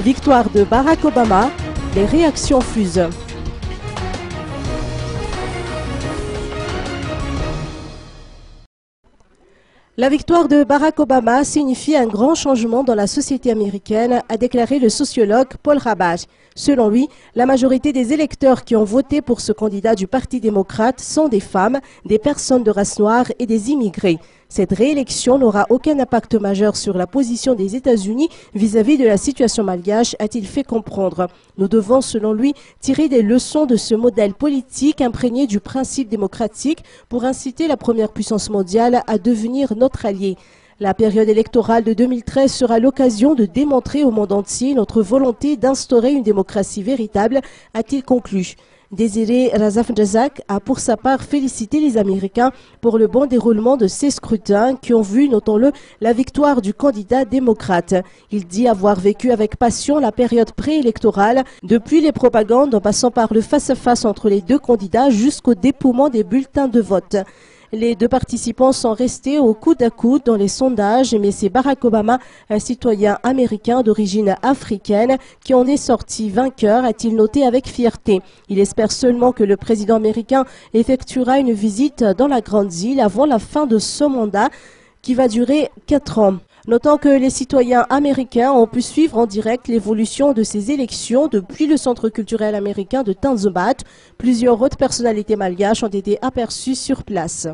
Victoire de Barack Obama, les réactions fusent. La victoire de Barack Obama signifie un grand changement dans la société américaine, a déclaré le sociologue Paul Rabach. Selon lui, la majorité des électeurs qui ont voté pour ce candidat du Parti démocrate sont des femmes, des personnes de race noire et des immigrés. Cette réélection n'aura aucun impact majeur sur la position des États-Unis vis-à-vis de la situation malgache, a-t-il fait comprendre. Nous devons, selon lui, tirer des leçons de ce modèle politique imprégné du principe démocratique pour inciter la première puissance mondiale à devenir notre allié. La période électorale de 2013 sera l'occasion de démontrer au monde entier notre volonté d'instaurer une démocratie véritable, a-t-il conclu. Désiré Razafjazak a pour sa part félicité les Américains pour le bon déroulement de ces scrutins qui ont vu, notons-le, la victoire du candidat démocrate. Il dit avoir vécu avec passion la période préélectorale, depuis les propagandes en passant par le face-à-face entre les deux candidats jusqu'au dépouillement des bulletins de vote. Les deux participants sont restés au coude à coude dans les sondages, mais c'est Barack Obama, un citoyen américain d'origine africaine, qui en est sorti vainqueur, a-t-il noté avec fierté. Il espère seulement que le président américain effectuera une visite dans la Grande Île avant la fin de ce mandat, qui va durer 4 ans. Notant que les citoyens américains ont pu suivre en direct l'évolution de ces élections depuis le centre culturel américain de Tanzbat, plusieurs autres personnalités malgaches ont été aperçues sur place.